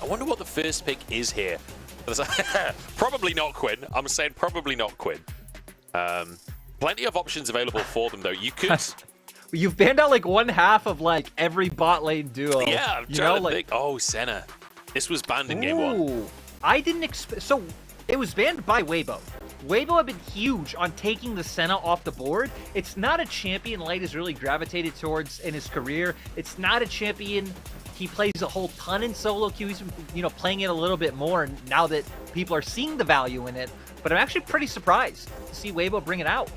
I wonder what the first pick is here. Probably not Quinn. I'm saying probably not Quinn. Plenty of options available for them, though. You could... You've banned out like one half of like every bot lane duo. Yeah, I'm trying to think. Oh, Senna. This was banned in game 1. I didn't expect... So, it was banned by Weibo. Weibo have been huge on taking the Senna off the board. It's not a champion Light has really gravitated towards in his career. It's not a champion he plays a whole ton in solo queue. He's been, playing it a little bit more now that people are seeing the value in it. But I'm actually pretty surprised to see Weibo bring it out.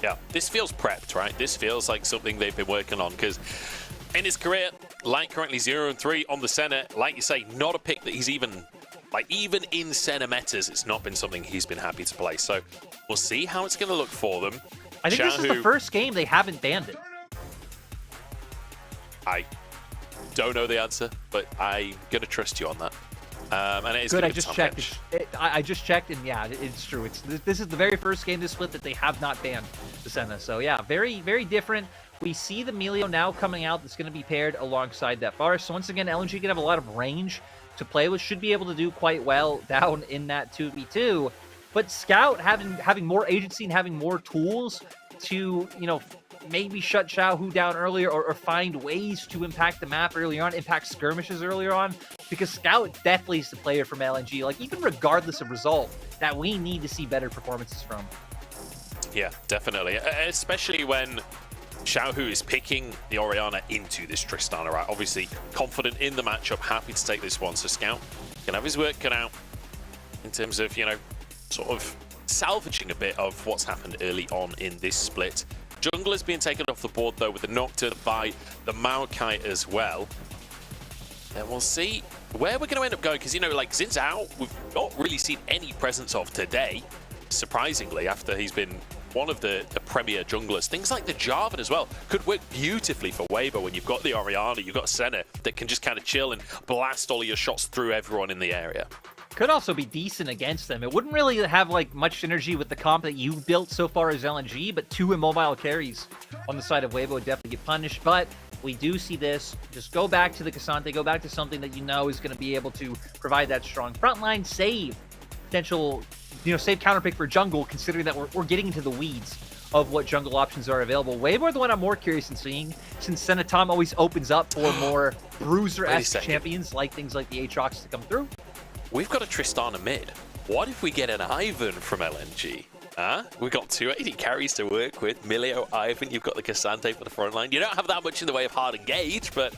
Yeah, this feels prepped, right? This feels like something they've been working on, because in his career, Light currently 0-3 on the Senna. Like you say, not a pick that he's even in Senna metas, it's not been something he's been happy to play. So we'll see how it's going to look for them. I think this is the first game they haven't banned it. I don't know the answer, but I'm going to trust you on that. And it is good. I just checked. I just checked, and yeah, it's true. This is the very first game this split that they have not banned the Senna. So yeah, very, very different. We see the Melio now coming out. That's going to be paired alongside that Forest. So once again, LNG can have a lot of range to play with. Should be able to do quite well down in that 2v2. But Scout having more agency and having more tools to maybe shut Xiaohu down earlier or find ways to impact the map earlier on, impact skirmishes earlier on, because Scout definitely is the player from LNG, like even regardless of result, that we need to see better performances from. Yeah, definitely. Especially when Xiaohu is picking the Orianna into this Tristana, right? Obviously confident in the matchup, happy to take this one. So Scout can have his work cut out in terms of, sort of salvaging a bit of what's happened early on in this split. Jungler's being taken off the board, though, with the Nocturne by the Maokai as well. And we'll see where we're going to end up going, because, like Xin Zhao, we've not really seen any presence of today, surprisingly, after he's been one of the premier junglers. Things like the Jarvan as well could work beautifully for Weibo when you've got the Orianna, you've got Senna that can just kind of chill and blast all of your shots through everyone in the area. Could also be decent against them. It wouldn't really have like much synergy with the comp that you've built so far as LNG, but 2 immobile carries on the side of Weibo would definitely get punished. But we do see this. Just go back to the Cassante, go back to something that is going to be able to provide that strong frontline, save potential, save counterpick for jungle, considering that we're getting into the weeds of what jungle options are available. Weibo are the one I'm more curious in seeing, since Senatom always opens up for more bruiser-esque champions, like things like the Aatrox to come through. We've got a Tristana mid. What if we get an Ivan from LNG? Huh? We've got 280 carries to work with. Melio, Ivan, you've got the Cassante for the front line. You don't have that much in the way of hard engage, but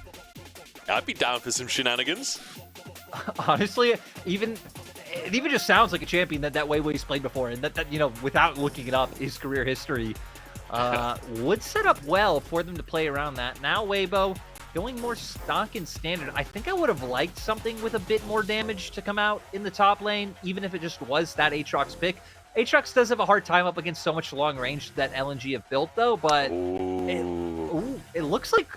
I'd be down for some shenanigans. Honestly, it even just sounds like a champion that WeiWei's played before, and that without looking it up, his career history would set up well for them to play around that. Now Weibo going more stock and standard. I think I would have liked something with a bit more damage to come out in the top lane, even if it just was that Aatrox pick. Aatrox does have a hard time up against so much long range that LNG have built, though, but it looks like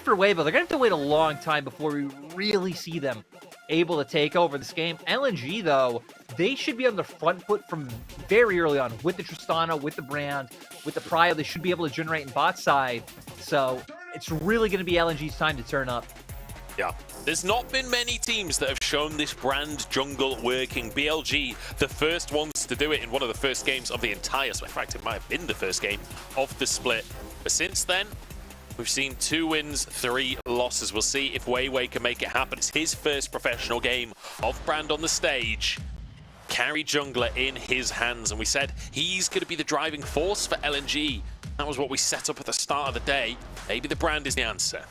for Weibo, they're going to have to wait a long time before we really see them able to take over this game. LNG, though, they should be on the front foot from very early on with the Tristana, with the Brand, with the Prio. They should be able to generate in bot side. So it's really going to be LNG's time to turn up. Yeah, there's not been many teams that have shown this Brand jungle working. BLG, the first ones to do it in one of the first games of the entire split. In fact, it might have been the first game of the split. But since then, we've seen 2 wins, 3 losses. We'll see if WeiWei can make it happen. It's his first professional game of Brand on the stage. Carry jungler in his hands. And we said he's going to be the driving force for LNG. That was what we set up at the start of the day. Maybe the Brand is the answer.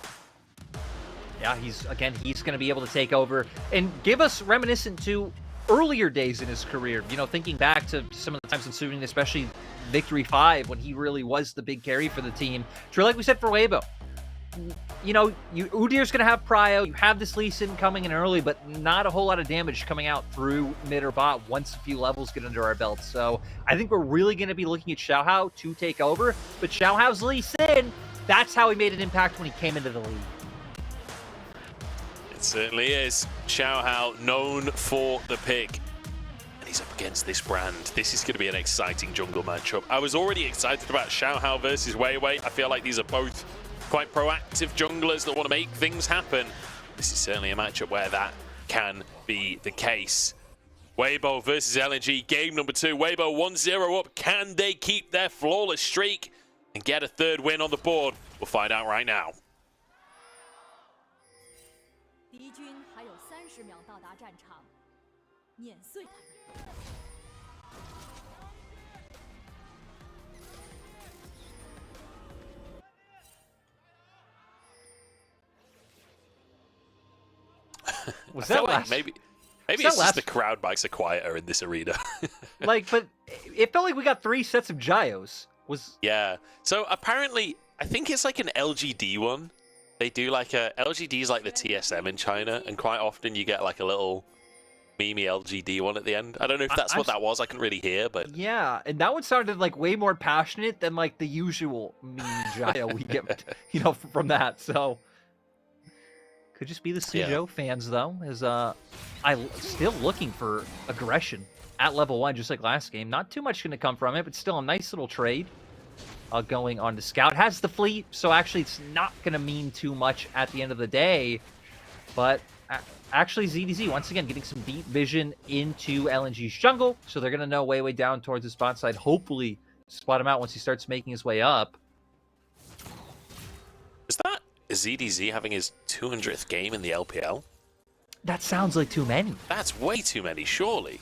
Yeah, he's going to be able to take over and give us reminiscent to earlier days in his career. Thinking back to some of the times ensuing, especially Victory 5, when he really was the big carry for the team. True, like we said for Weibo. Udir's going to have Prio. You have this Lee Sin coming in early, but not a whole lot of damage coming out through mid or bot once a few levels get under our belts. So I think we're really going to be looking at XiaoHao to take over. But XiaoHao's Lee Sin, that's how he made an impact when he came into the league. It certainly is. XiaoHao known for the pick. And he's up against this Brand. This is going to be an exciting jungle matchup. I was already excited about XiaoHao versus WeiWei. I feel like these are both quite proactive junglers that want to make things happen. this is certainly a matchup where that can be the case. Weibo versus LNG, game number 2. Weibo 1-0 up. Can they keep their flawless streak and get a third win on the board? We'll find out right now. 敌军还有30秒到达战场，碾碎他们。 Was I that feel like last? maybe that it's just last- the crowd mics are quieter in this arena. Like, but it felt like we got 3 sets of gyos. Was Yeah. So apparently, I think it's like an LGD one. They do like a LGD is like the TSM in China, and quite often you get like a little meme LGD one at the end. I don't know if that's what that was. I couldn't really hear, but yeah, and that one sounded like way more passionate than like the usual meme gyro we get, you know, from that. So could just be the Suzhou fans though, as I still looking for aggression at level 1, just like last game. Not too much going to come from it, but still a nice little trade. Going on to Scout. Has the fleet, so actually it's not going to mean too much at the end of the day. But actually ZDZ, once again, getting some deep vision into LNG's jungle, so they're going to know way down towards the spot side. Hopefully spot him out once he starts making his way up. is that ZDZ having his 200th game in the LPL? That sounds like too many. That's way too many, surely.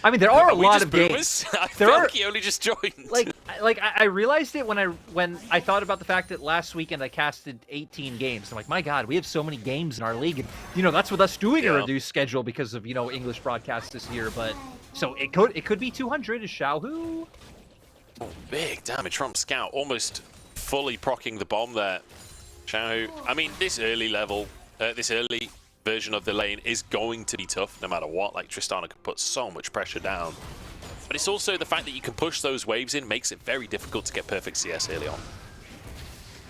I mean, there are a we lot just of boomers? games. I There feel are- like he only just joined. Like I realized it when I thought about the fact that last weekend I casted 18 games. I'm like, my God, we have so many games in our league, and you know that's with us doing a reduced schedule because of English broadcasts this year. But so it could be 200. Is Xiaohu? Oh, big damage from Scout, almost fully proccing the bomb there. Xiaohu, I mean, this early version of the lane is going to be tough no matter what. Like, Tristana can put so much pressure down. But it's also the fact that you can push those waves in makes it very difficult to get perfect CS early on.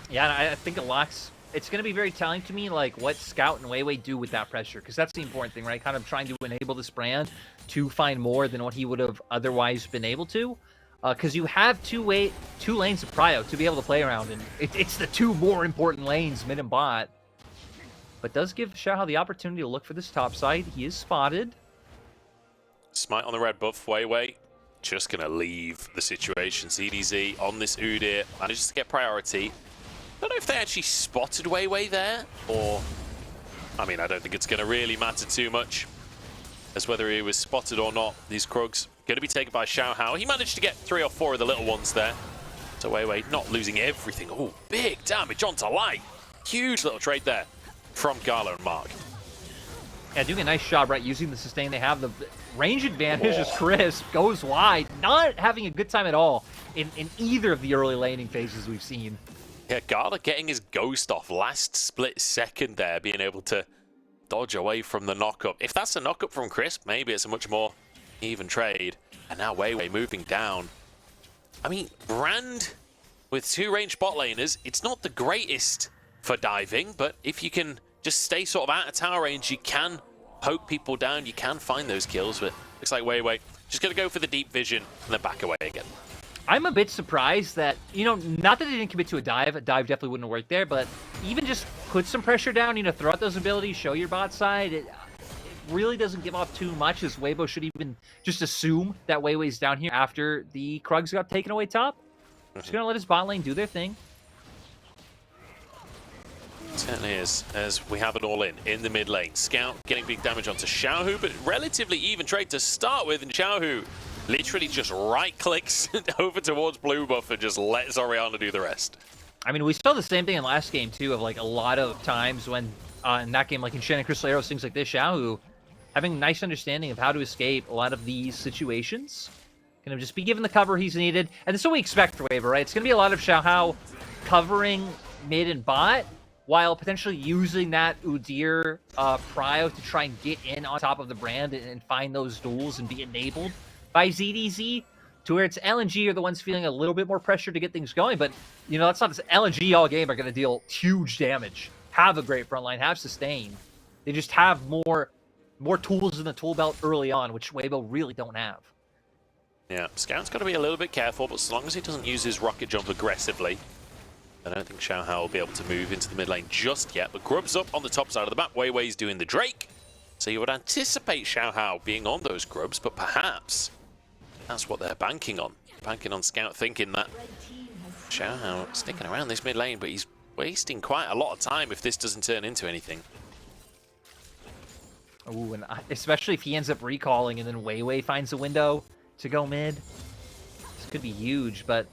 Yeah, and I think it's going to be very telling to me, like, what Scout and WeiWei do with that pressure, because that's the important thing, right? Kind of trying to enable this brand to find more than what he would have otherwise been able to. Because you have two lanes of prio to be able to play around, and it's the 2 more important lanes, mid and bot. But does give XiaoHao the opportunity to look for this top side. He is spotted. Smite on the red buff, WeiWei just going to leave the situation. ZDZ on this Udyr manages to get priority. I don't know if they actually spotted WeiWei there, or... I mean, I don't think it's going to really matter too much as whether he was spotted or not. These Krugs going to be taken by XiaoHao. He managed to get 3 or 4 of the little ones there. So WeiWei not losing everything. Oh, big damage onto light. Huge little trade there from Gala and Mark. Yeah, doing a nice job, right? Using the sustain they have. The range advantage is crisp, goes wide. Not having a good time at all in either of the early laning phases we've seen. Yeah, Gala getting his ghost off last split second there, being able to dodge away from the knockup. If that's a knockup from Crisp, maybe it's a much more even trade. And now WeiWei moving down. I mean, Brand with 2 ranged bot laners, it's not the greatest for diving, but if you can just stay sort of out of tower range, you can poke people down, you can find those kills, but looks like WeiWei just going to go for the deep vision and then back away again. I'm a bit surprised that, not that they didn't commit to a dive definitely wouldn't have worked there, but even just put some pressure down, throw out those abilities, show your bot side. It really doesn't give off too much, as Weibo should even just assume that WeiWei's down here after the Krugs got taken away top. Just going to let his bot lane do their thing. Certainly is, as we have it all in the mid lane. Scout getting big damage onto Xiaohu, but relatively even trade to start with, and Xiaohu literally just right-clicks over towards blue buff and just lets Orianna do the rest. I mean, we saw the same thing in last game, too, of, like, a lot of times when, in that game, like in Shannon Crystal Arrows, things like this, Xiaohu having a nice understanding of how to escape a lot of these situations. Gonna just be given the cover he's needed, and this is what we expect for Weibo, right? It's gonna be a lot of XiaoHao covering mid and bot, while potentially using that Udyr prio to try and get in on top of the brand and find those duels and be enabled by ZDZ, to where it's LNG are the ones feeling a little bit more pressure to get things going. But, that's not this. LNG all game are going to deal huge damage, have a great front line, have sustain. They just have more tools in the tool belt early on, which Weibo really don't have. Yeah, Scout's got to be a little bit careful, but as long as he doesn't use his rocket jump aggressively, I don't think XiaoHao will be able to move into the mid lane just yet, but Grub's up on the top side of the map. WeiWei's doing the Drake. So you would anticipate XiaoHao being on those Grubs, but perhaps that's what they're banking on. Banking on Scout, thinking that XiaoHao sticking around this mid lane, but he's wasting quite a lot of time if this doesn't turn into anything. Ooh, and especially if he ends up recalling and then WeiWei finds a window to go mid. This could be huge, but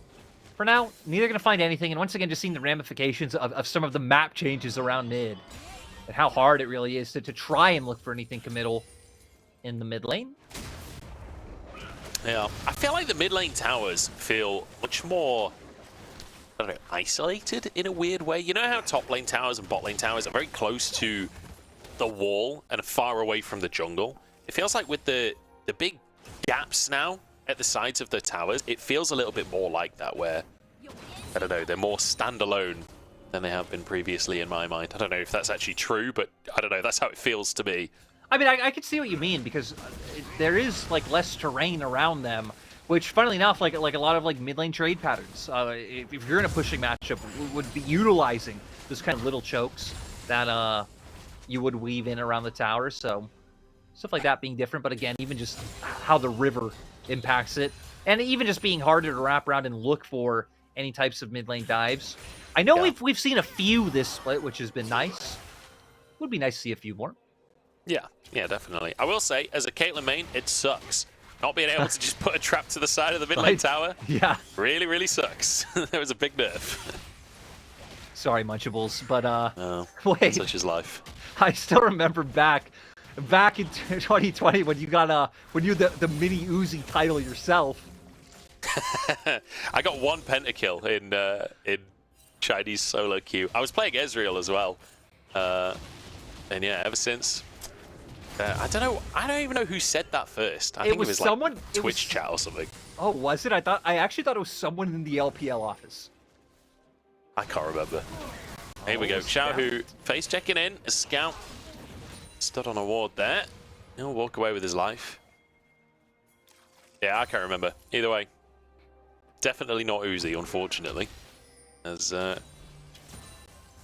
for now, neither going to find anything. And once again, just seeing the ramifications of some of the map changes around mid and how hard it really is to try and look for anything committal in the mid lane. Yeah, I feel like the mid lane towers feel much more, I don't know, isolated in a weird way. You know how top lane towers and bot lane towers are very close to the wall and far away from the jungle? It feels like with the big gaps now at the sides of the towers, it feels a little bit more like that, where, I don't know, they're more standalone than they have been previously in my mind. I don't know if that's actually true, but I don't know, that's how it feels to me. I mean, I could see what you mean, because there is like less terrain around them, which, funnily enough, like a lot of like mid lane trade patterns, if you're in a pushing matchup, would be utilizing those kind of little chokes that you would weave in around the towers. So stuff like that being different, but again, even just how the river impacts it, and even just being harder to wrap around and look for any types of mid lane dives. I know we've seen a few this split, which has been nice. Would be nice to see a few more. Yeah, definitely. I will say, as a Caitlyn main, it sucks. Not being able to just put a trap to the side of the mid lane tower. Yeah. Really, really sucks. There was a big nerf. Sorry, Munchables, but wait. Such is life. I still remember back in 2020 when you got when you the mini Uzi title yourself. I got one pentakill in Chinese solo queue. I was playing Ezreal as well. And yeah, ever since, I don't even know who said that first. I think it was someone, like Twitch chat or something. Oh, was it? I actually thought it was someone in the LPL office. I can't remember. Here we go. Xiaohu face checking in. A Scout stood on a ward there. He'll walk away with his life. Yeah, I can't remember. Either way, definitely not Uzi, unfortunately. As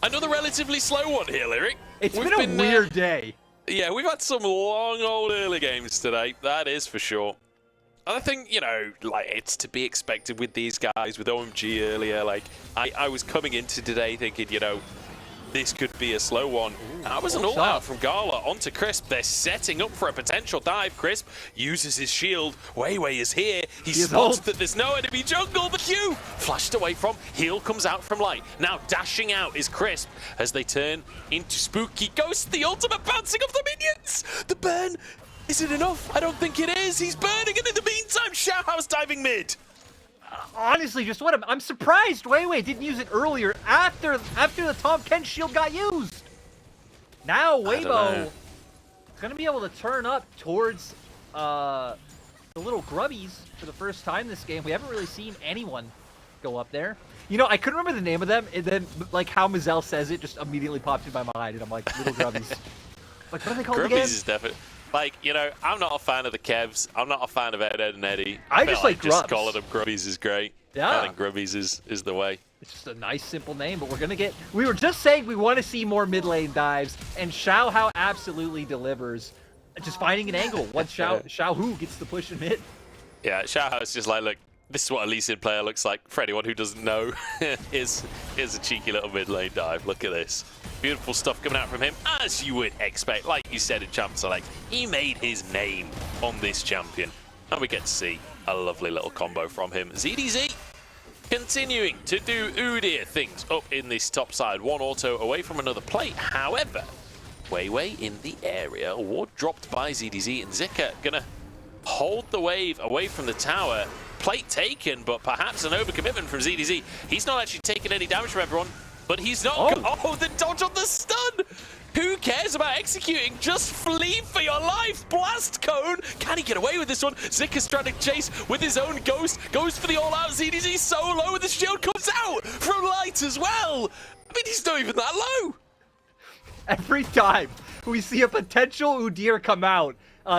another relatively slow one here, Lyric. It's been a weird day. Yeah, we've had some long old early games today. That is for sure. And I think, you know, like, it's to be expected with these guys, with OMG earlier. Like, I was coming into today thinking, you know, this could be a slow one. Ooh, that was an ult out from Gala onto Crisp. They're setting up for a potential dive. Crisp uses his shield. WeiWei is here. He spots that there's no enemy jungle. The Q flashed away from. Heal comes out from Light. Now dashing out is Crisp as they turn into Spooky Ghost. The ultimate bouncing off the minions. The burn. Is it enough? I don't think it is. He's burning, and in the meantime, XiaoHao's diving mid. Honestly, just what I'm surprised WeiWei didn't use it earlier after the Tom Kent shield got used. Now Weibo is gonna be able to turn up towards the little grubbies for the first time this game. We haven't really seen anyone go up there. You know, I couldn't remember the name of them, and then like how Mazel says it just immediately popped in my mind, and I'm like, little grubbies. Like, what are they called again? Grubbies is definitely. Like, you know, I'm not a fan of the Kevs. I'm not a fan of Ed and Eddie. I just like Grubs. Just calling them Grubbies is great. Yeah. I think Grubbies is the way. It's just a nice, simple name, but we're going to get... We were just saying we want to see more mid lane dives, and XiaoHao absolutely delivers. Just finding an angle once Xiaohu gets the push in mid. Yeah, XiaoHao's just like, look, this is what a Lee Sin player looks like. For anyone who doesn't know, here's a cheeky little mid lane dive. Look at this. Beautiful stuff coming out from him, as you would expect. Like you said in Champ Select, he made his name on this champion. And we get to see a lovely little combo from him. ZDZ continuing to do Udyr things up in this top side. One auto away from another plate. However, WeiWei in the area. Ward dropped by ZDZ, and Zika gonna hold the wave away from the tower. Plate taken, but perhaps an overcommitment from ZDZ. He's not actually taking any damage from everyone. But he's not. Oh, the dodge on the stun! Who cares about executing? Just flee for your life! Blast cone! Can he get away with this one? Zika's trying to chase with his own ghost. Goes for the all-out ZDZ so low, and the shield comes out from Light as well! I mean, he's not even that low! Every time we see a potential Udyr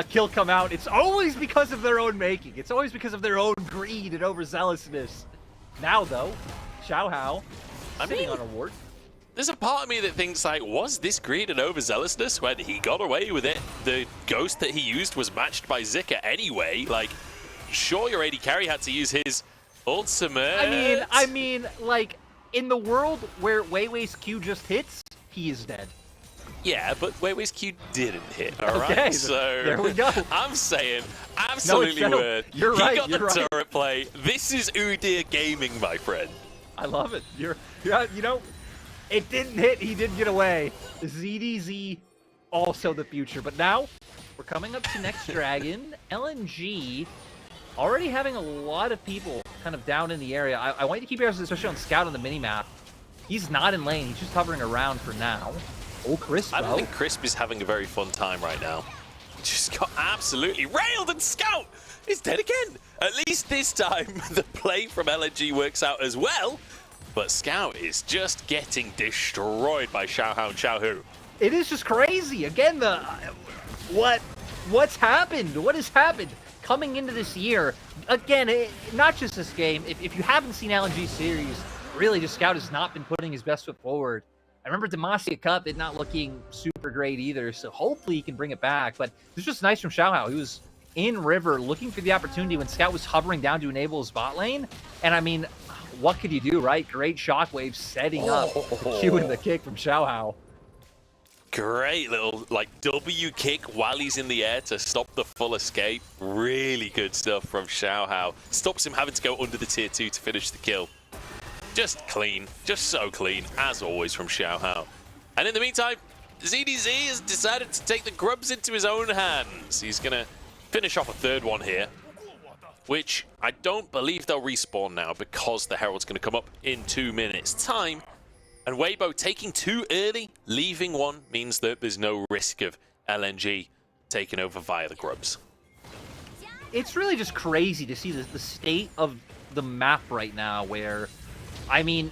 kill come out, it's always because of their own making. It's always because of their own greed and overzealousness. Now, though, XiaoHao sitting on a ward. There's a part of me that thinks, like, was this greed and overzealousness when he got away with it? The ghost that he used was matched by Zika anyway. Like, sure, your AD carry had to use his ultimate. I mean, like, in the world where WeiWei's Q just hits, he is dead. Yeah, but WeiWei's Q didn't hit, all right? Okay, So there we go. I'm saying, absolutely settled. word. You're he right, got you're the right. turret play. This is Udyr Gaming, my friend. I love it. You know, it didn't hit. He did get away. ZDZ, also the future. But now, we're coming up to next dragon. LNG, already having a lot of people kind of down in the area. I want you to keep your eyes, especially on Scout on the minimap. He's not in lane. He's just hovering around for now. Oh, Crisp, I don't think Crisp is having a very fun time right now. Just got absolutely railed, and Scout is dead again. At least this time, the play from LNG works out as well. But Scout is just getting destroyed by XiaoHao and Xiaohu. It is just crazy. Again, what's happened? What has happened? Coming into this year, again, not just this game. If you haven't seen LNG series, really, just Scout has not been putting his best foot forward. I remember Demacia Cup, it not looking super great either, so hopefully he can bring it back. But this was just nice from XiaoHao. He was in River looking for the opportunity when Scout was hovering down to enable his bot lane. And I mean, what could you do, right? Great shockwave setting up the Q and the kick from XiaoHao. Great little, like, W kick while he's in the air to stop the full escape. Really good stuff from XiaoHao. Stops him having to go under the tier 2 to finish the kill. Just clean, just so clean, as always from XiaoHao. And in the meantime, ZDZ has decided to take the grubs into his own hands. He's going to finish off a third one here, which I don't believe they'll respawn now because the Herald's going to come up in 2 minutes' time. And Weibo taking 2 early, leaving 1, means that there's no risk of LNG taking over via the grubs. It's really just crazy to see the state of the map right now where, I mean,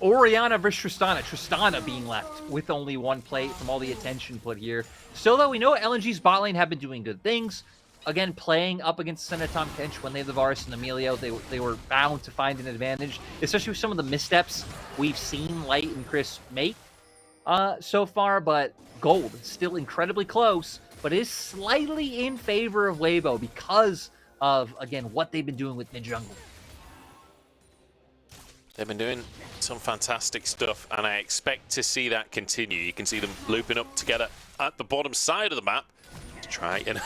Orianna versus Tristana being left with only 1 plate from all the attention put here. Still, though, we know LNG's bot lane have been doing good things. Again, playing up against Senatom Kench when they have the Varus and Emilio, they were bound to find an advantage, especially with some of the missteps we've seen Light and Chris make so far. But Gold still incredibly close, but is slightly in favor of Weibo because of, again, what they've been doing with mid-jungle. They've been doing some fantastic stuff, and I expect to see that continue. You can see them looping up together at the bottom side of the map. Try and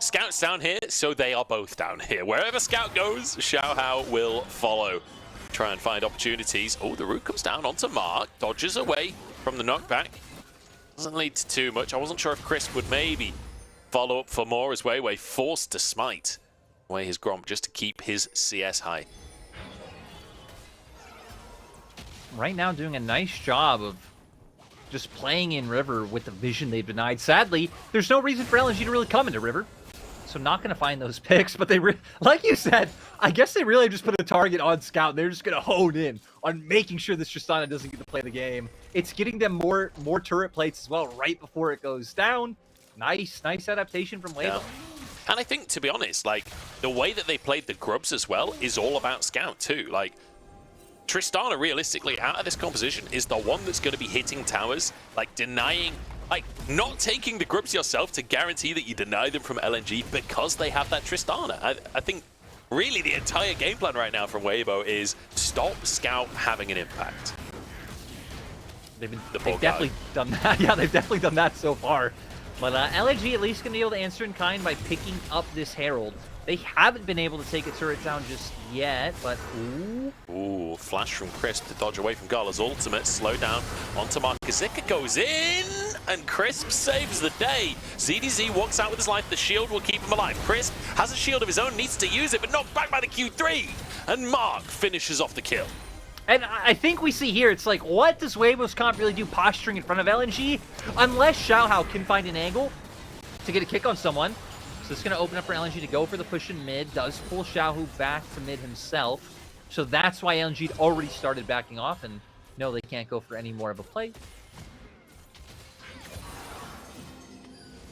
Scout's down here, so they are both down here. Wherever Scout goes, XiaoHao will follow. Try and find opportunities. Oh, the root comes down onto Mark, dodges away from the knockback. Doesn't lead to too much. I wasn't sure if Chris would maybe follow up for more as WeiWei forced to smite away his Gromp just to keep his CS high. Right now doing a nice job of just playing in River with the vision they've denied. Sadly, there's no reason for LNG to really come into River, so not going to find those picks. But they, like you said, I guess they really just put a target on Scout. They're just going to hone in on making sure this Tristana doesn't get to play the game. It's getting them more turret plates as well right before it goes down. Nice adaptation from Weibo. Yeah. And I think, to be honest, like, the way that they played the grubs as well is all about Scout too. Like, Tristana, realistically, out of this composition, is the one that's going to be hitting towers, like denying, like not taking the grubs yourself to guarantee that you deny them from LNG because they have that Tristana. I think really the entire game plan right now from Weibo is stop Scout having an impact. They've definitely done that. Yeah, they've definitely done that so far. But LNG at least going to be able to answer in kind by picking up this Herald. They haven't been able to take a turret down just yet, but ooh. Ooh, flash from Crisp to dodge away from Gala's ultimate. Slow down onto Mark. Zika goes in, and Crisp saves the day. ZDZ walks out with his life. The shield will keep him alive. Crisp has a shield of his own, needs to use it, but knocked back by the Q3. And Mark finishes off the kill. And I think we see here, it's like, what does Weibo's comp really do posturing in front of LNG? Unless XiaoHao can find an angle to get a kick on someone. So it's going to open up for LNG to go for the push in mid. Does pull Xiaohu back to mid himself. So that's why LNG already started backing off. And no, they can't go for any more of a play.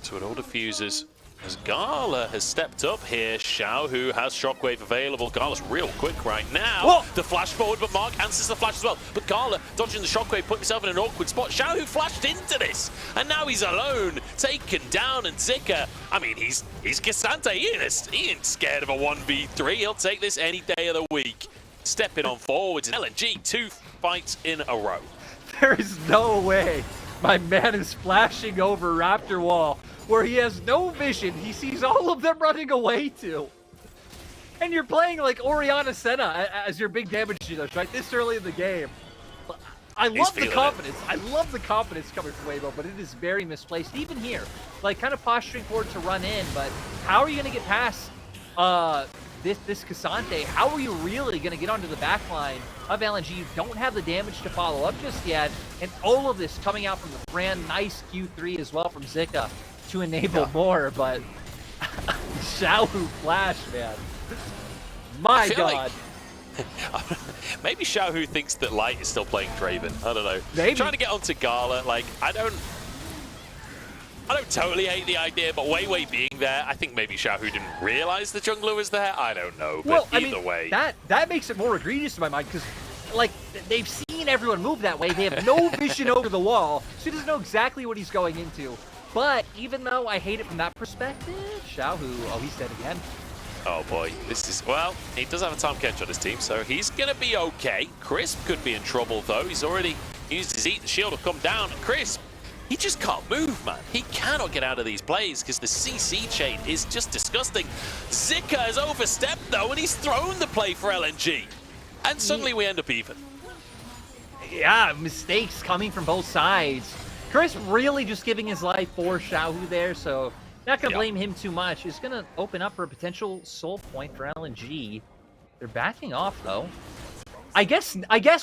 So it all diffuses As Gala has stepped up here, Xiaohu has Shockwave available. Gala's real quick right now. Whoa. The flash forward, but Mark answers the flash as well. But Gala dodging the Shockwave, put himself in an awkward spot. Xiaohu flashed into this, and now he's alone, taken down. And Zika, I mean, he's Cassante. He ain't scared of a 1v3. He'll take this any day of the week. Stepping on forwards in LNG, 2 fights in a row. There is no way my man is flashing over Raptor Wall, where he has no vision. He sees all of them running away to. And you're playing like Orianna Senna as your big damage dealers, right? This early in the game. I love the confidence. I love the confidence coming from Weibo, but it is very misplaced. Even here, like kind of posturing forward to run in, but how are you going to get past this Cassante? How are you really going to get onto the back line of LNG? You don't have the damage to follow up just yet, and all of this coming out from the brand nice Q3 as well from Zika to enable more, but Xiaohu flash, man. My God. Like, maybe Xiaohu thinks that Light is still playing Draven. I don't know. Maybe. Trying to get onto Gala, like, I don't totally hate the idea, but WeiWei being there, I think maybe Xiaohu didn't realize the jungler was there. I don't know, but well, either way. That makes it more egregious in my mind, because like they've seen everyone move that way. They have no vision over the wall, so he doesn't know exactly what he's going into. But even though I hate it from that perspective, Xiaohu, oh, he's dead again. Oh boy, this is, well, he does have a time catch on his team, so he's gonna be okay. Crisp could be in trouble though. He's already used his eat, the shield will come down. Crisp, he just can't move, man. He cannot get out of these plays because the CC chain is just disgusting. Zika has overstepped though, and he's thrown the play for LNG. And suddenly we end up even. Yeah, mistakes coming from both sides. Chris really just giving his life for Xiaohu there, so not going to blame him too much. It's going to open up for a potential soul point for LNG. They're backing off, though. I guess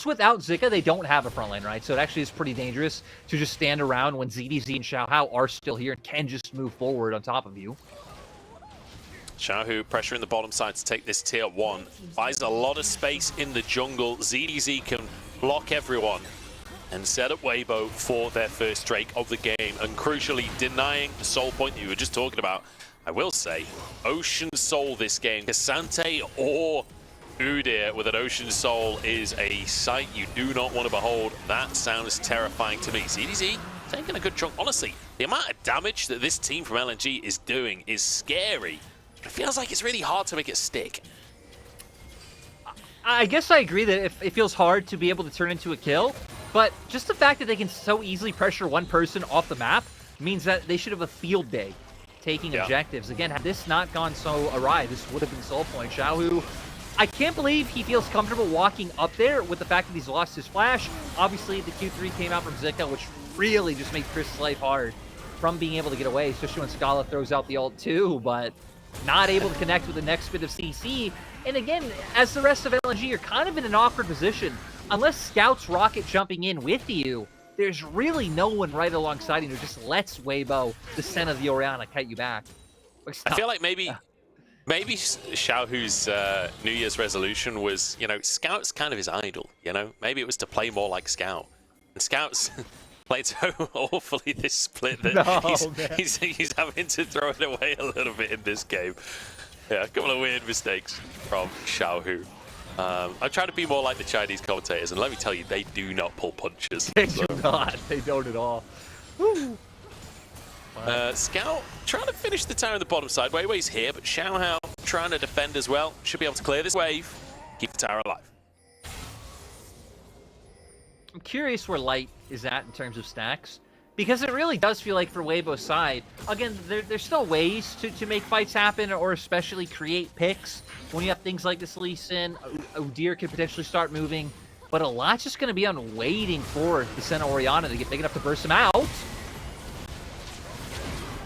without Zika, they don't have a front line, right? So it actually is pretty dangerous to just stand around when ZDZ and XiaoHao are still here and can just move forward on top of you. Xiaohu pressuring the bottom side to take this tier 1. Buys a lot of space in the jungle. ZDZ can block everyone and set up Weibo for their first Drake of the game, and crucially denying the soul point that you were just talking about. I will say, Ocean Soul this game, Cassante or Udyr with an Ocean Soul is a sight you do not want to behold. That sounds terrifying to me. ZDZ taking a good chunk. Honestly, the amount of damage that this team from LNG is doing is scary. It feels like it's really hard to make it stick. I guess I agree that it feels hard to be able to turn into a kill, but just the fact that they can so easily pressure one person off the map means that they should have a field day taking objectives. Again, had this not gone so awry, this would have been soul point. Xiaohu, I can't believe he feels comfortable walking up there with the fact that he's lost his flash. Obviously, the Q3 came out from Zika, which really just made Chris' life hard from being able to get away, especially when Scala throws out the ult too, but not able to connect with the next bit of CC. And again, as the rest of LNG, you're kind of in an awkward position. Unless Scout's rocket jumping in with you, there's really no one right alongside you who just lets Weibo, the Sen of the Orianna, cut you back. I feel like maybe Xiaohu's New Year's resolution was, you know, Scout's kind of his idol, you know? Maybe it was to play more like Scout. And Scout's played so awfully this split that he's having to throw it away a little bit in this game. Yeah, a couple of weird mistakes from Xiaohu. I try to be more like the Chinese commentators, and let me tell you, they do not pull punches. They do not. They don't at all. Woo. Scout trying to finish the tower on the bottom side. WeiWei's here, but XiaoHao trying to defend as well. Should be able to clear this wave, keep the tower alive. I'm curious where Light is at in terms of stacks, because it really does feel like for Weibo's side, again, there's still ways to make fights happen, or especially create picks. When you have things like this Lee Sin, Udyr could potentially start moving, but a lot's just going to be on waiting for the Senna Orianna to get big enough to burst him out.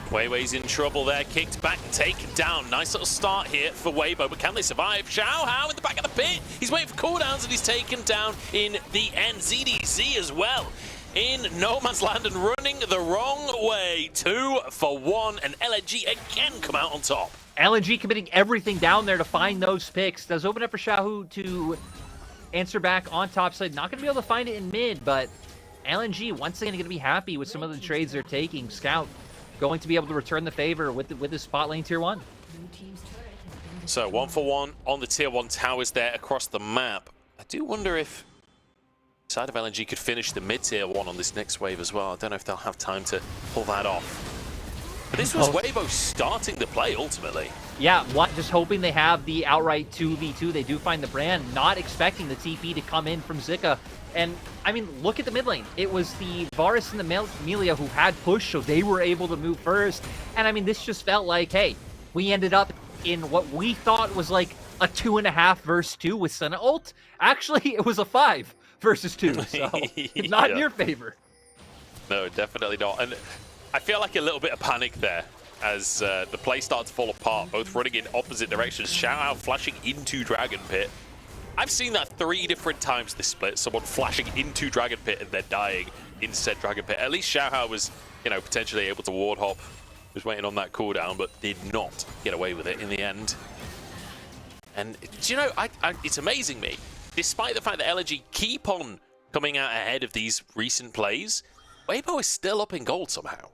WeiWei's in trouble there, kicked back, taken down. Nice little start here for Weibo, but can they survive? XiaoHao in the back of the pit. He's waiting for cooldowns, and he's taken down in the end. ZDZ as well in no man's land and running the wrong way. 2 for 1, and LNG again come out on top. LNG committing everything down there to find those picks. Does open up for Xiaohu to answer back on top side. Not going to be able to find it in mid, but LNG once again going to be happy with some of the trades they're taking. Scout going to be able to return the favor with his spot lane tier 1. So 1-for-1 on the tier 1 towers there across the map. I do wonder if side of LNG could finish the mid-tier 1 on this next wave as well. I don't know if they'll have time to pull that off. But this was Weibo starting the play ultimately. Yeah, just hoping they have the outright 2v2. They do find the brand, not expecting the TP to come in from Zika. And, I mean, look at the mid lane. It was the Varus and the Melia who had push, so they were able to move first. And, I mean, this just felt like, hey, we ended up in what we thought was like a 2.5 versus 2 with Senna ult. Actually, it was a 5 versus 2, so it's not in your favor. No, definitely not. And I feel like a little bit of panic there as the play starts to fall apart, both running in opposite directions. XiaoHao flashing into Dragon Pit. I've seen that 3 different times this split, someone flashing into Dragon Pit and then dying in said Dragon Pit. At least XiaoHao was, you know, potentially able to ward hop, was waiting on that cooldown, but did not get away with it in the end. And, you know, it's amazing me. Despite the fact that LNG keep on coming out ahead of these recent plays, Weibo is still up in gold somehow.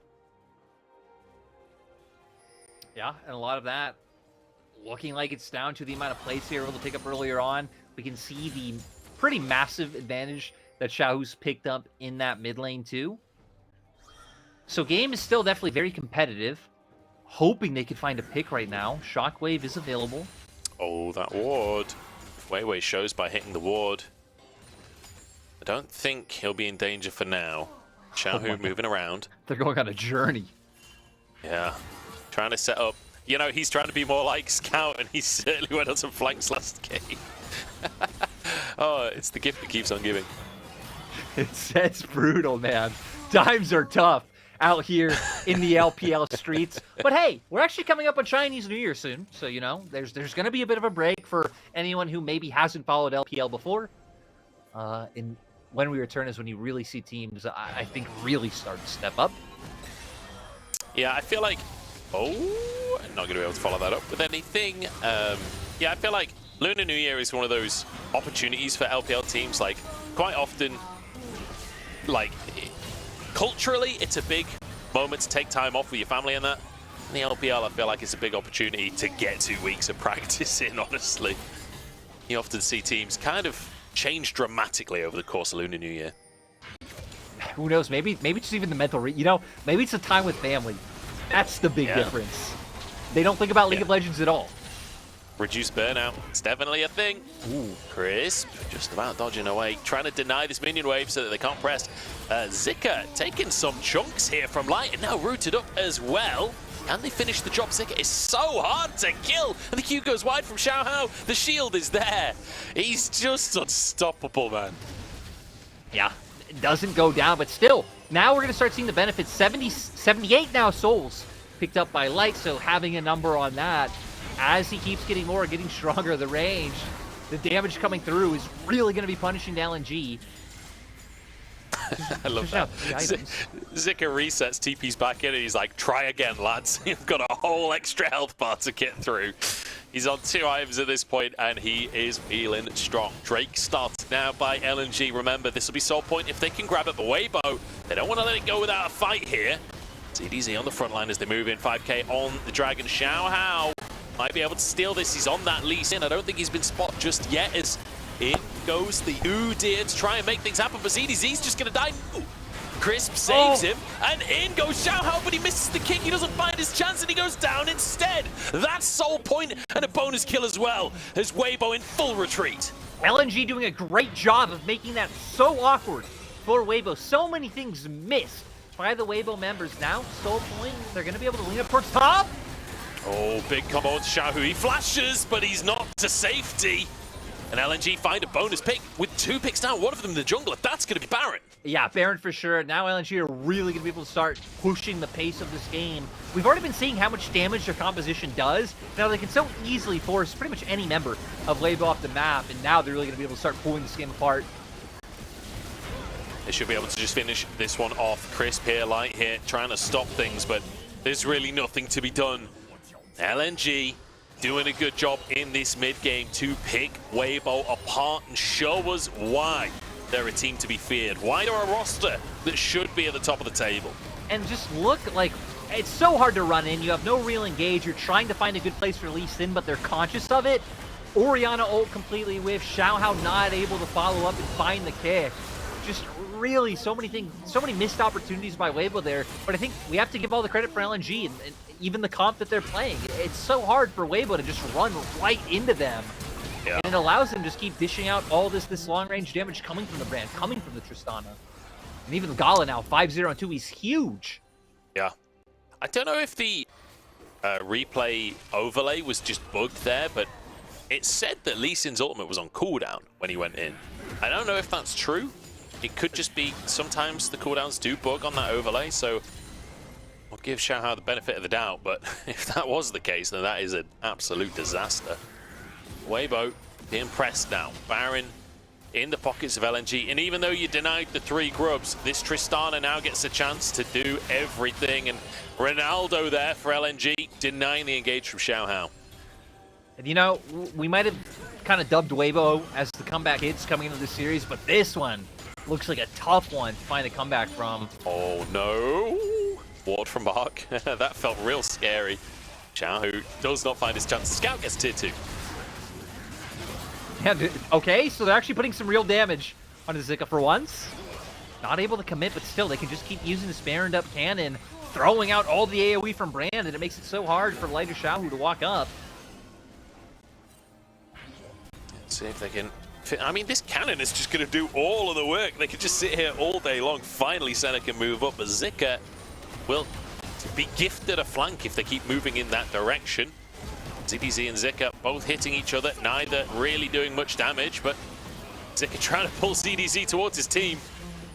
Yeah, and a lot of that looking like it's down to the amount of plays here able to pick up earlier on. We can see the pretty massive advantage that Xiaohu's picked up in that mid lane too. So game is still definitely very competitive. Hoping they could find a pick right now. Shockwave is available. Oh, that ward. WeiWei shows by hitting the ward. I don't think he'll be in danger for now. Xiaohu moving around. They're going on a journey. Yeah. Trying to set up. You know, he's trying to be more like Scout, and he certainly went on some flanks last game. Oh, it's the gift that keeps on giving. It's brutal, man. Times are tough out here in the LPL streets. But hey, we're actually coming up on Chinese New Year soon. So, you know, there's going to be a bit of a break for anyone who maybe hasn't followed LPL before. And when we return is when you really see teams, I think, really start to step up. Yeah, I feel like... Oh, I'm not going to be able to follow that up with anything. Yeah, I feel like Lunar New Year is one of those opportunities for LPL teams. Like, quite often, like, culturally, it's a big moment to take time off with your family and that. In the LPL, I feel like it's a big opportunity to get 2 weeks of practice in, honestly. You often see teams kind of change dramatically over the course of Lunar New Year. Who knows? Maybe just even the mental... you know, maybe it's a time with family. That's the big difference. They don't think about League of Legends at all. Reduced burnout. It's definitely a thing. Ooh. Crisp, just about dodging away, trying to deny this minion wave so that they can't press. Zika taking some chunks here from Light and now rooted up as well. Can they finish the job? Zika is so hard to kill. And the Q goes wide from XiaoHao. The shield is there. He's just unstoppable, man. Yeah, it doesn't go down, but still, now we're going to start seeing the benefits. 78 now souls picked up by Light, so having a number on that, as he keeps getting more, getting stronger, the range, the damage coming through is really going to be punishing the LNG. I love that. Zika resets, TP's back in, and he's like, try again, lads. You've got a whole extra health bar to get through. He's on 2 items at this point, and he is feeling strong. Drake started now by LNG. Remember, this will be soul point if they can grab it, but Weibo, they don't want to let it go without a fight here. CDZ on the front line as they move in. 5k on the Dragon. XiaoHao might be able to steal this. He's on that lease in. I don't think he's been spotted just yet as in goes the Udyr to try and make things happen, but CDZ's just going to die. Ooh. Crisp saves him, and in goes XiaoHao, but he misses the kick. He doesn't find his chance, and he goes down instead. That's soul point and a bonus kill as well, as Weibo in full retreat. LNG doing a great job of making that so awkward for Weibo. So many things missed by the Weibo members. Now, soul point, they're going to be able to lean up towards top. Oh, big combo on Xiaohu. He flashes, but he's not to safety. And LNG find a bonus pick with 2 picks down, one of them in the jungle. That's going to be Baron. Yeah, Baron for sure. Now LNG are really going to be able to start pushing the pace of this game. We've already been seeing how much damage their composition does. Now they can so easily force pretty much any member of Weibo off the map, and now they're really going to be able to start pulling this game apart. They should be able to just finish this one off. Crisp here, Light here, trying to stop things, but there's really nothing to be done. LNG doing a good job in this mid-game to pick Weibo apart and show us why they're a team to be feared. Why they're a roster that should be at the top of the table. And just look like it's so hard to run in. You have no real engage. You're trying to find a good place for Lee Sin, but they're conscious of it. Orianna ult completely whiffed. XiaoHao not able to follow up and find the kick. Just really so many things, so many missed opportunities by Weibo there. But I think we have to give all the credit for LNG and even the comp that they're playing. It's so hard for Weibo to just run right into them. Yeah. And it allows them to just keep dishing out all this long-range damage coming from the Brand, coming from the Tristana. And even Gala now, 5-0 and 2, he's huge. Yeah. I don't know if the replay overlay was just bugged there, but it said that Lee Sin's ultimate was on cooldown when he went in. I don't know if that's true. It could just be sometimes the cooldowns do bug on that overlay, so I'll give XiaoHao the benefit of the doubt, but if that was the case, then that is an absolute disaster. Weibo being pressed now. Baron in the pockets of LNG, and even though you denied the 3 grubs, this Tristana now gets a chance to do everything, and Ronaldo there for LNG, denying the engage from XiaoHao. And you know, we might have kind of dubbed Weibo as the comeback hits coming into this series, but this one looks like a tough one to find a comeback from. Oh no! Ward from Mark. That felt real scary. Xiaohu does not find his chance. Scout gets tier 2. Yeah, okay, so they're actually putting some real damage onto Zika for once. Not able to commit, but still, they can just keep using the spared up cannon, throwing out all the AoE from Brand, and it makes it so hard for lighter Xiaohu to walk up. Let's see if they can... I mean, this cannon is just going to do all of the work. They could just sit here all day long. Finally, Senna can move up, but Zika will be gifted a flank if they keep moving in that direction. ZBZ and Zika both hitting each other, neither really doing much damage, but Zika trying to pull ZDZ towards his team,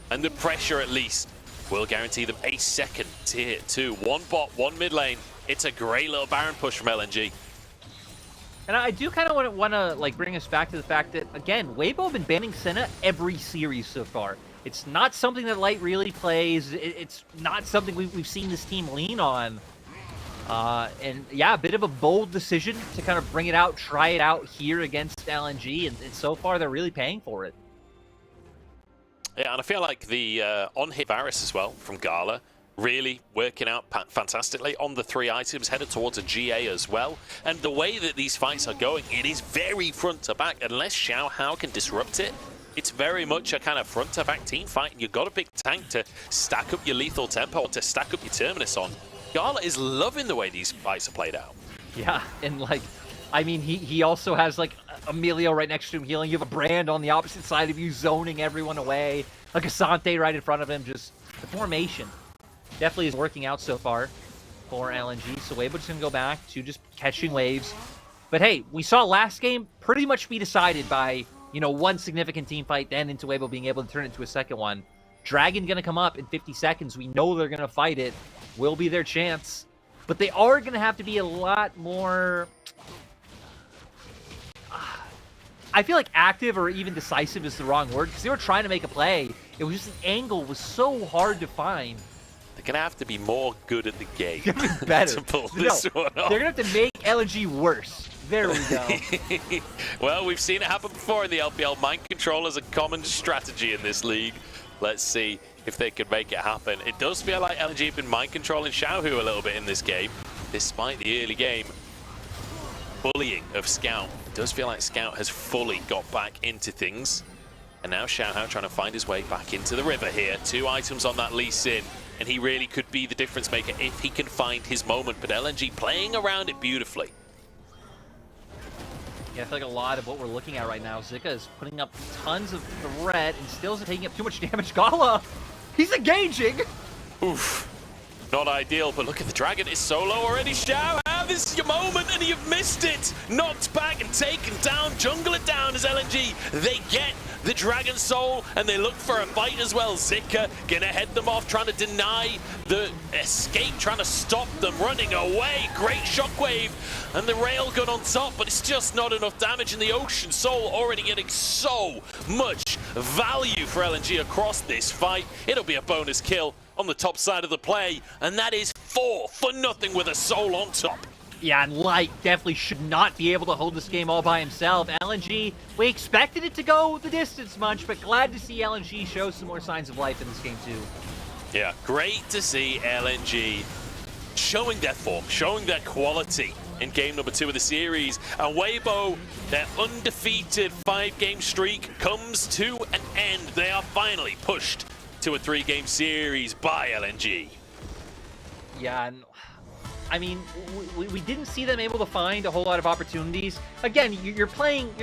and the pressure at least will guarantee them a second tier 2. 1 bot, 1 mid lane. It's a great little Baron push from LNG. And I do kind of want to like bring us back to the fact that, again, Weibo have been banning Senna every series so far. It's not something that Light really plays. It's not something we've seen this team lean on. And yeah, a bit of a bold decision to kind of bring it out, try it out here against LNG, and so far they're really paying for it. Yeah, and I feel like the on-hit Varus as well from Gala, really working out fantastically on the 3 items, headed towards a GA as well. And the way that these fights are going, it is very front to back. Unless XiaoHao can disrupt it, it's very much a kind of front to back team fight. And you've got a big tank to stack up your lethal tempo, or to stack up your Terminus on. Gala is loving the way these fights are played out. Yeah, and like, I mean, he also has like Emilio right next to him healing. You have a Brand on the opposite side of you zoning everyone away. Like Asante right in front of him. Just the formation definitely is working out so far for LNG. So Weibo just going to go back to just catching waves. But hey, we saw last game pretty much be decided by, you know, one significant team fight, then into Weibo being able to turn it into a second one. Dragon going to come up in 50 seconds. We know they're going to fight it. Will be their chance. But they are going to have to be a lot more... I feel like active or even decisive is the wrong word, because they were trying to make a play. It was just the angle was so hard to find. They're going to have to be more good at the game. They're going to be better. To pull this one off. They're going to have to make LNG worse. There we go. Well, we've seen it happen before in the LPL. Mind control is a common strategy in this league. Let's see if they can make it happen. It does feel like LNG have been mind controlling Xiaohu a little bit in this game, despite the early game bullying of Scout. It does feel like Scout has fully got back into things. And now XiaoHao trying to find his way back into the river here. 2 items on that Lee Sin, and he really could be the difference maker if he can find his moment. But LNG playing around it beautifully. Yeah, I feel like a lot of what we're looking at right now, Zika is putting up tons of threat and still isn't taking up too much damage. Gala, he's engaging. Oof. Not ideal, but look at the Dragon. It's solo already. XiaoHao, this is your moment, and you've missed it. Knocked back and taken down. Jungle it down as LNG. They get the Dragon Soul, and they look for a fight as well. Zika gonna head them off, trying to deny the escape, trying to stop them running away. Great shockwave, and the railgun on top, but it's just not enough damage. And the Ocean Soul already getting so much value for LNG across this fight. It'll be a bonus kill on the top side of the play, and that is 4 for nothing with a Soul on top. Yeah, and Light definitely should not be able to hold this game all by himself. LNG, we expected it to go the distance much, but glad to see LNG show some more signs of life in this game too. Yeah, great to see LNG showing their form, showing their quality in game number 2 of the series. And Weibo, their undefeated 5-game streak comes to an end. They are finally pushed to a 3-game series by LNG. Yeah, and I mean, we didn't see them able to find a whole lot of opportunities. Again, you're playing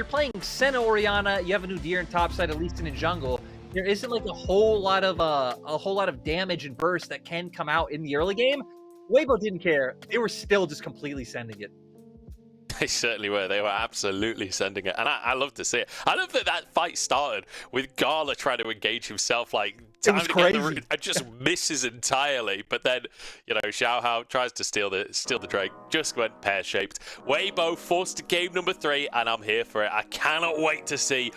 Senna Orianna. You have a new Deer in topside, at least in jungle. There isn't like a whole lot of damage and burst that can come out in the early game. Weibo didn't care. They were still just completely sending it. They certainly were. They were absolutely sending it. And I love to see it. I love that that fight started with Gala trying to engage himself, like, It was crazy. and just misses entirely. But then, you know, XiaoHao tries to steal the Drake. Just went pear-shaped. Weibo forced to game number 3, and I'm here for it. I cannot wait to see